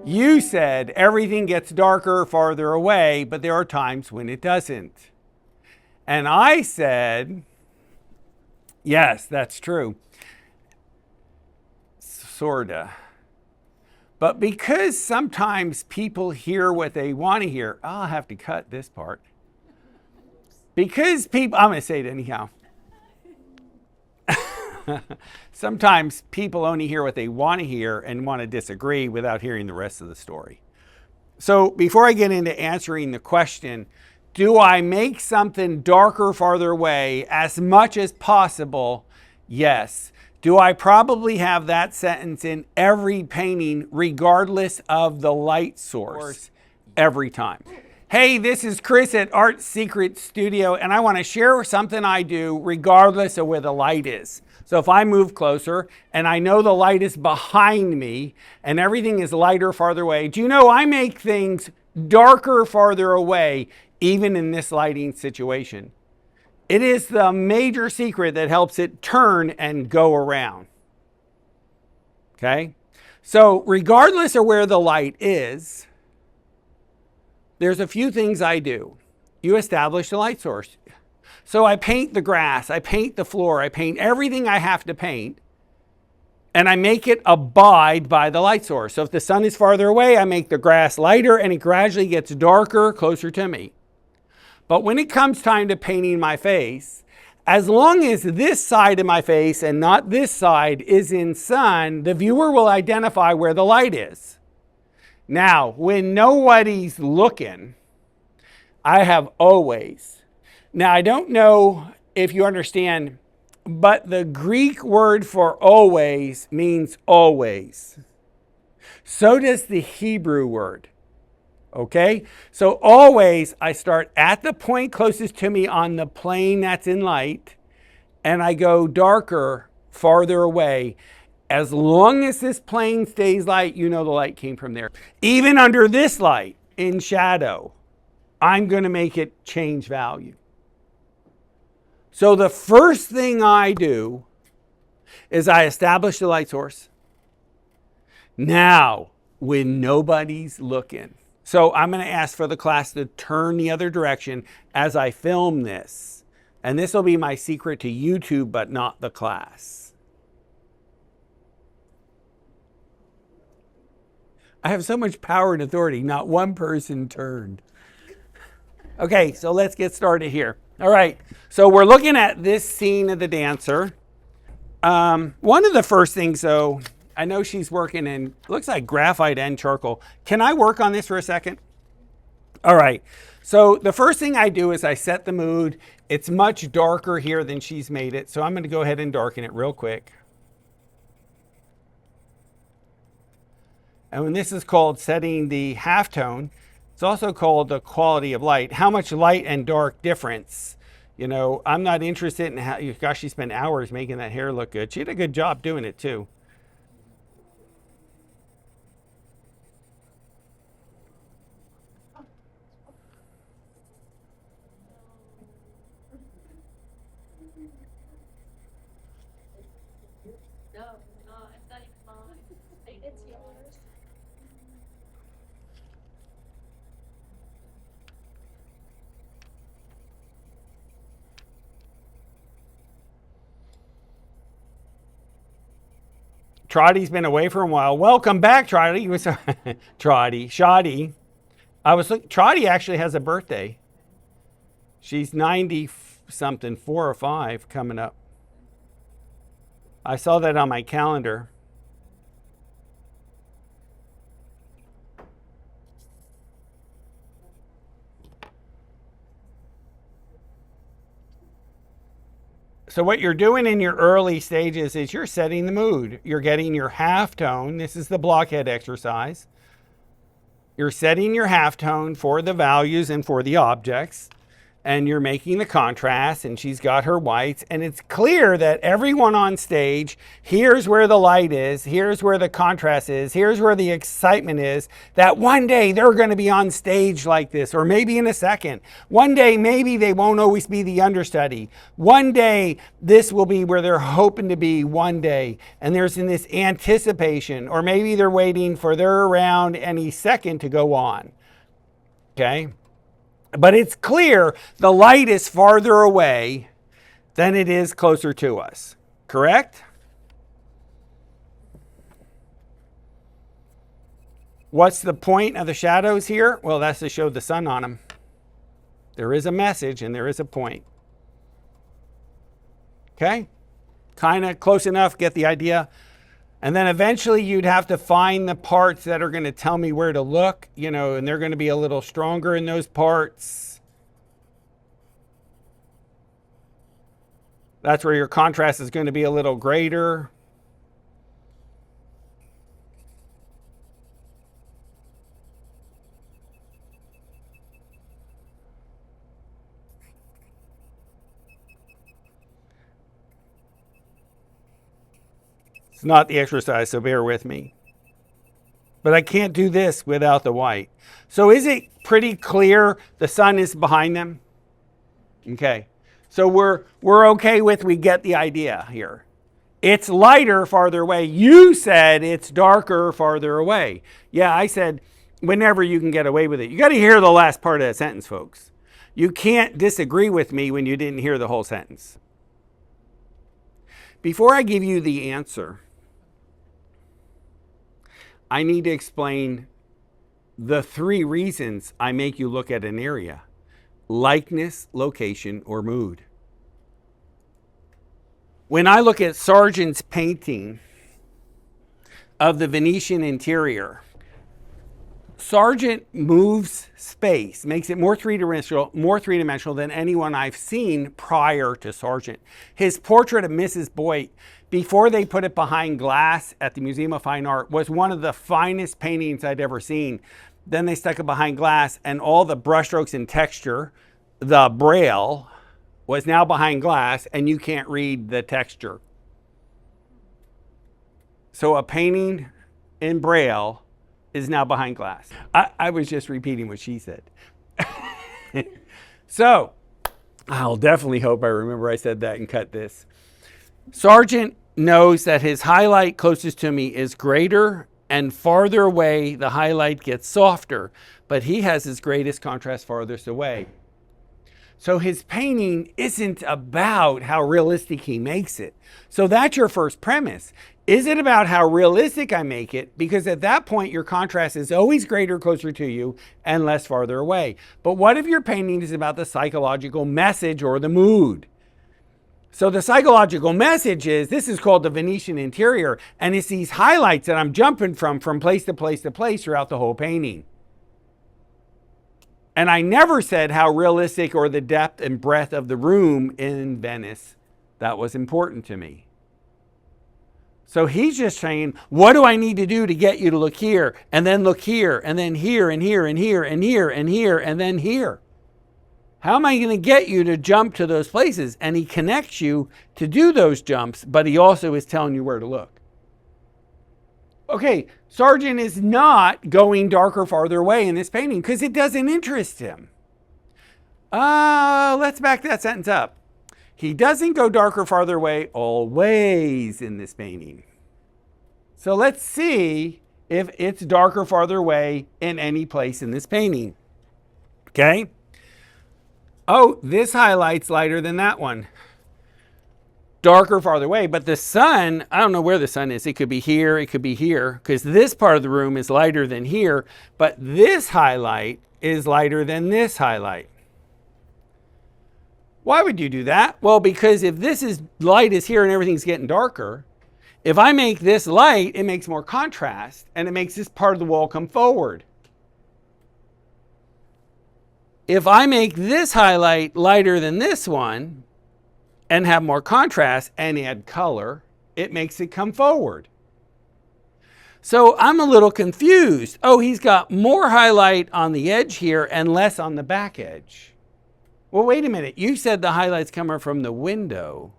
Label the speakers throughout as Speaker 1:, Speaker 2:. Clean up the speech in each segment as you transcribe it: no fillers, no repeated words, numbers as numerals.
Speaker 1: You said everything gets darker farther away, but there are times when it doesn't. And I said, yes, that's true. Sorta. But because sometimes people hear what they want to hear, I'll have to cut this part. Because people, I'm going to say it anyhow. Sometimes people only hear what they want to hear and want to disagree without hearing the rest of the story. So before I get into answering the question, do I make something darker farther away as much as possible? Yes. Do I probably have that sentence in every painting regardless of the light source every time? Hey, this is Chris at Art Secret Studio, and I want to share something I do regardless of where the light is. So if I move closer and I know the light is behind me and everything is lighter farther away, do you know I make things darker farther away even in this lighting situation? It is the major secret that helps it turn and go around. Okay? So regardless of where the light is, there's a few things I do. You establish the light source. So I paint the grass, I paint the floor, I paint everything I have to paint, and I make it abide by the light source. So if the sun is farther away, I make the grass lighter and it gradually gets darker closer to me. But when it comes time to painting my face, as long as this side of my face and not this side is in sun, the viewer will identify where the light is. Now, when nobody's looking, I have always. Now, I don't know if you understand, but the Greek word for always means always. So does the Hebrew word. Okay? So always I start at the point closest to me on the plane that's in light, and I go darker farther away. As long as this plane stays light, you know the light came from there. Even under this light in shadow, I'm going to make it change value. So the first thing I do is I establish the light source. Now, when nobody's looking. So I'm going to ask for the class to turn the other direction as I film this. And this will be my secret to YouTube, but not the class. I have so much power and authority, not one person turned. Okay, so let's get started here. All right, so we're looking at this scene of the dancer. One of the first things, though, I know she's working in, looks like graphite and charcoal. Can I work on this for a second? All right, so the first thing I do is I set the mood. It's much darker here than she's made it, so I'm going to go ahead and darken it real quick. And when this is called setting the halftone, it's also called the quality of light. How much light and dark difference? You know, I'm not interested in how, gosh, she spent hours making that hair look good. She did a good job doing it too. Trotty's been away for a while. Welcome back, Trotty. Trotty, Shoddy. Trotty actually has a birthday. She's 90 something, 4 or 5 coming up. I saw that on my calendar. So what you're doing in your early stages is you're setting the mood. You're getting your halftone. This is the blockhead exercise. You're setting your halftone for the values and for the objects. and you're making the contrast, and she's got her whites, and it's clear that everyone on stage, here's where the light is, here's where the contrast is, here's where the excitement is, that one day they're going to be on stage like this, or maybe in a second. One day, maybe they won't always be the understudy. One day, this will be where they're hoping to be one day, and there's in this anticipation, or maybe they're waiting for their round any second to go on. Okay? But it's clear the light is farther away than it is closer to us. Correct? What's the point of the shadows here? Well, that's to show the sun on them. There is a message and there is a point. Okay? Kind of close enough, get the idea. And then eventually you'd have to find the parts that are going to tell me where to look, and they're going to be a little stronger in those parts. That's where your contrast is going to be a little greater. It's not the exercise, so bear with me. But I can't do this without the white. So is it pretty clear the sun is behind them? Okay. So we're okay with, we get the idea here. It's lighter farther away. You said it's darker farther away. Yeah, I said whenever you can get away with it. You got to hear the last part of that sentence, folks. You can't disagree with me when you didn't hear the whole sentence. Before I give you the answer, I need to explain the 3 reasons I make you look at an area: likeness, location, or mood. When I look at Sargent's painting of the Venetian interior, Sargent moves space, makes it more three-dimensional than anyone I've seen prior to Sargent. His portrait of Mrs. Boyd, before they put it behind glass at the Museum of Fine Art, was one of the finest paintings I'd ever seen. Then they stuck it behind glass, and all the brushstrokes and texture, the braille, was now behind glass, and you can't read the texture. So a painting in braille is now behind glass. I was just repeating what she said. So I'll definitely hope I remember I said that and cut this. Sargent knows that his highlight closest to me is greater, and farther away the highlight gets softer, but he has his greatest contrast farthest away. So his painting isn't about how realistic he makes it. So that's your first premise. Is it about how realistic I make it? Because at that point, your contrast is always greater closer to you and less farther away. But what if your painting is about the psychological message or the mood? So the psychological message is, this is called the Venetian interior, and it's these highlights that I'm jumping from place to place to place throughout the whole painting. And I never said how realistic or the depth and breadth of the room in Venice, that was important to me. So he's just saying, what do I need to do to get you to look here, and then look here, and then here, and here, and here, and here, and here, and then here? How am I going to get you to jump to those places? And he connects you to do those jumps, but he also is telling you where to look. Okay, Sargent is not going darker farther away in this painting because it doesn't interest him. Let's back that sentence up. He doesn't go darker farther away always in this painting. So let's see if it's darker farther away in any place in this painting. Okay? Oh, this highlight's lighter than that one. Darker farther away, but the sun, I don't know where the sun is. It could be here, it could be here, because this part of the room is lighter than here, but this highlight is lighter than this highlight. Why would you do that? Well, because if light is here and everything's getting darker, if I make this light, it makes more contrast, and it makes this part of the wall come forward. If I make this highlight lighter than this one and have more contrast and add color, it makes it come forward. So I'm a little confused. Oh, he's got more highlight on the edge here and less on the back edge. Well, wait a minute. You said the highlight's coming from the window,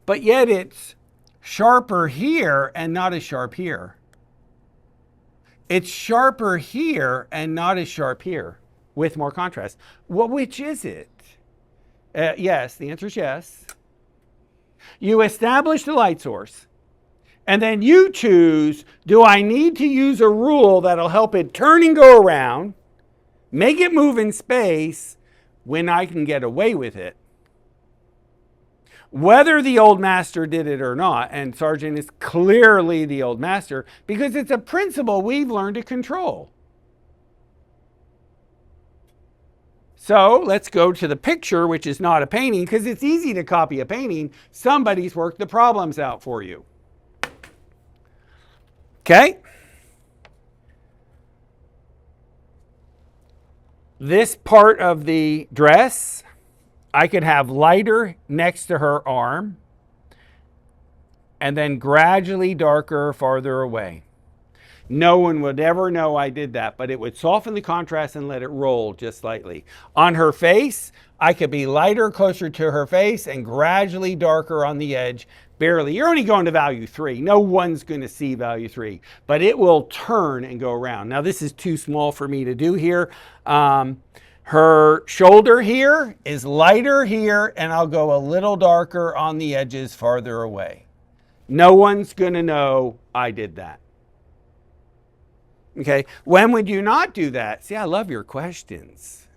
Speaker 1: but yet it's sharper here and not as sharp here. It's sharper here and not as sharp here with more contrast. Well, which is it? Yes, the answer is yes. You establish the light source, and then you choose, do I need to use a rule that'll help it turn and go around, make it move in space when I can get away with it? Whether the old master did it or not, and Sargent is clearly the old master, because it's a principle we've learned to control. So let's go to the picture, which is not a painting, because it's easy to copy a painting. Somebody's worked the problems out for you. Okay? This part of the dress, I could have lighter next to her arm and then gradually darker farther away. No one would ever know I did that, but it would soften the contrast and let it roll just slightly. On her face, I could be lighter closer to her face and gradually darker on the edge, barely. You're only going to value 3. No one's going to see value 3, but it will turn and go around. Now, this is too small for me to do here. Her shoulder here is lighter here, and I'll go a little darker on the edges farther away. No one's going to know I did that. Okay, when would you not do that? See, I love your questions.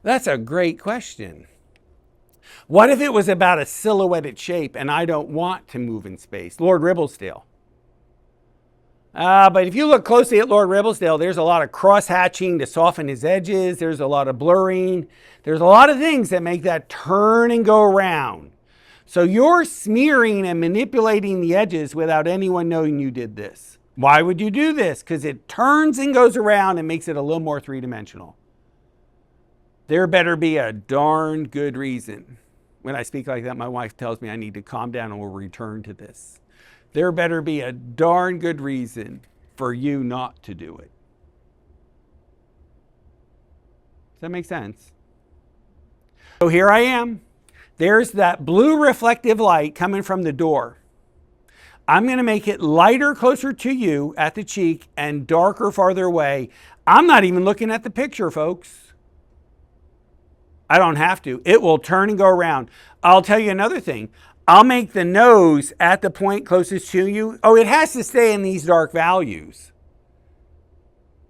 Speaker 1: That's a great question. What if it was about a silhouetted shape and I don't want to move in space? Lord Ribblesdale. But if you look closely at Lord Ribblesdale, there's a lot of cross-hatching to soften his edges. There's a lot of blurring. There's a lot of things that make that turn and go around. So you're smearing and manipulating the edges without anyone knowing you did this. Why would you do this? Because it turns and goes around and makes it a little more three-dimensional. There better be a darn good reason. When I speak like that, my wife tells me I need to calm down and we'll return to this. There better be a darn good reason for you not to do it. Does that make sense? So here I am. There's that blue reflective light coming from the door. I'm going to make it lighter closer to you at the cheek and darker farther away. I'm not even looking at the picture, folks. I don't have to. It will turn and go around. I'll tell you another thing. I'll make the nose at the point closest to you. Oh, it has to stay in these dark values.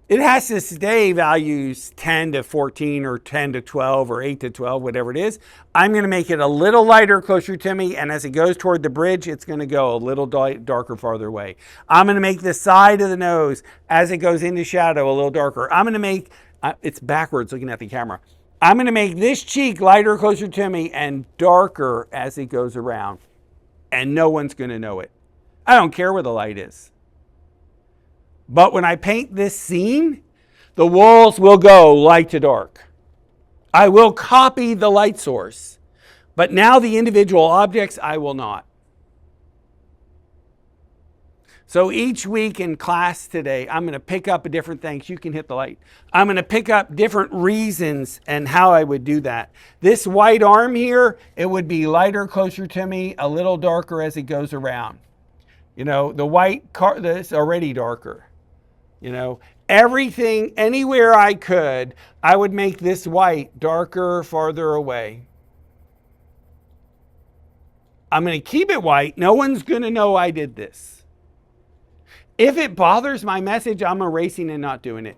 Speaker 1: It has to stay values 10 to 14 or 10 to 12 or 8 to 12, whatever it is. I'm going to make it a little lighter closer to me, and as it goes toward the bridge, it's going to go a little darker farther away. I'm going to make the side of the nose, as it goes into shadow, a little darker. I'm going to make, it's backwards looking at the camera. I'm going to make this cheek lighter closer to me and darker as it goes around, and no one's going to know it. I don't care where the light is. But when I paint this scene, the walls will go light to dark. I will copy the light source, but now the individual objects, I will not. So each week in class today, I'm going to pick up different things. You can hit the light. I'm going to pick up different reasons and how I would do that. This white arm here, it would be lighter closer to me, a little darker as it goes around. You know, the white car, that's already darker. You know, everything, anywhere I could, I would make this white darker, farther away. I'm going to keep it white. No one's going to know I did this. If it bothers my message, I'm erasing and not doing it.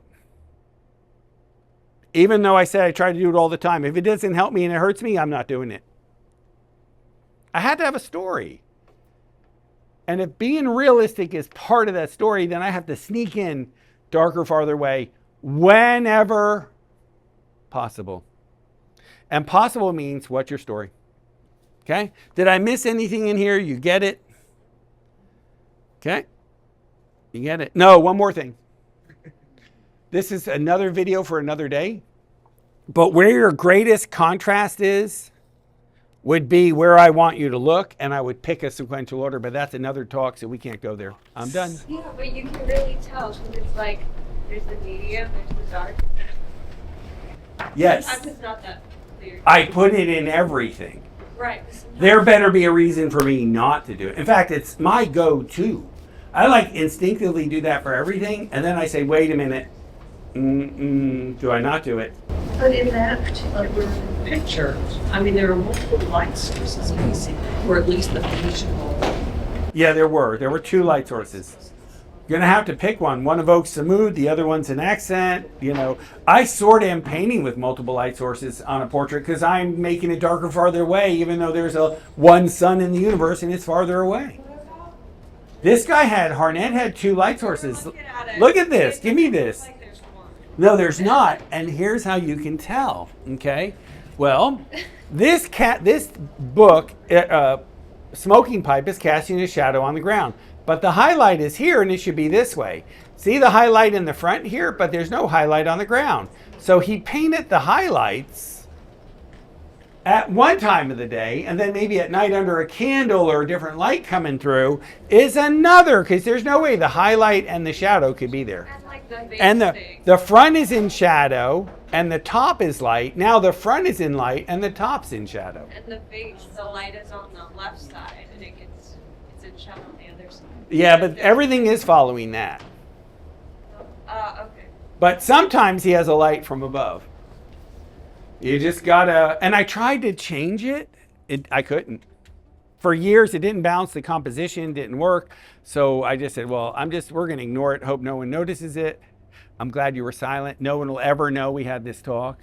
Speaker 1: Even though I said I try to do it all the time. If it doesn't help me and it hurts me, I'm not doing it. I had to have a story. And if being realistic is part of that story, then I have to sneak in darker, farther away whenever possible. And possible means, what's your story? Okay? Did I miss anything in here? You get it? Okay? You get it? No, one more thing. This is another video for another day. But where your greatest contrast is, would be where I want you to look, and I would pick a sequential order, but that's another talk, so we can't go there. I'm done.
Speaker 2: Yeah, but you can really tell, because it's like, there's the medium, there's the dark.
Speaker 1: Yes.
Speaker 2: I'm just not that clear.
Speaker 1: I put it in everything.
Speaker 2: Right.
Speaker 1: There better be a reason for me not to do it. In fact, it's my go-to. I like instinctively do that for everything, and then I say, wait a minute, do I not do it?
Speaker 3: But in that particular picture, I mean, there are multiple light sources missing, or at least the visual.
Speaker 1: Yeah, there were 2 light sources. You're gonna have to pick one. One evokes the mood, the other one's an accent. I sort of am painting with multiple light sources on a portrait because I'm making it darker farther away, even though there's one sun in the universe and it's farther away. This guy Harnett had 2 light sources. Look at this. Give me this. No, there's not. And here's how you can tell. Okay. Well, this book, Smoking Pipe, is casting a shadow on the ground. But the highlight is here, and it should be this way. See the highlight in the front here, but there's no highlight on the ground. So he painted the highlights at one time of the day, and then maybe at night under a candle or a different light coming through is another, because there's no way the highlight and the shadow could be there. And the front is in shadow, and the top is light. Now the front is in light, and the top's in shadow.
Speaker 2: And the light is on the left side, and it's in shadow on the other side.
Speaker 1: Yeah, but everything is following that.
Speaker 2: Okay.
Speaker 1: But sometimes he has a light from above. You just gotta, and I tried to change it. I couldn't. For years, it didn't bounce. The composition didn't work. So I just said, well, we're gonna ignore it. Hope no one notices it. I'm glad you were silent. No one will ever know we had this talk.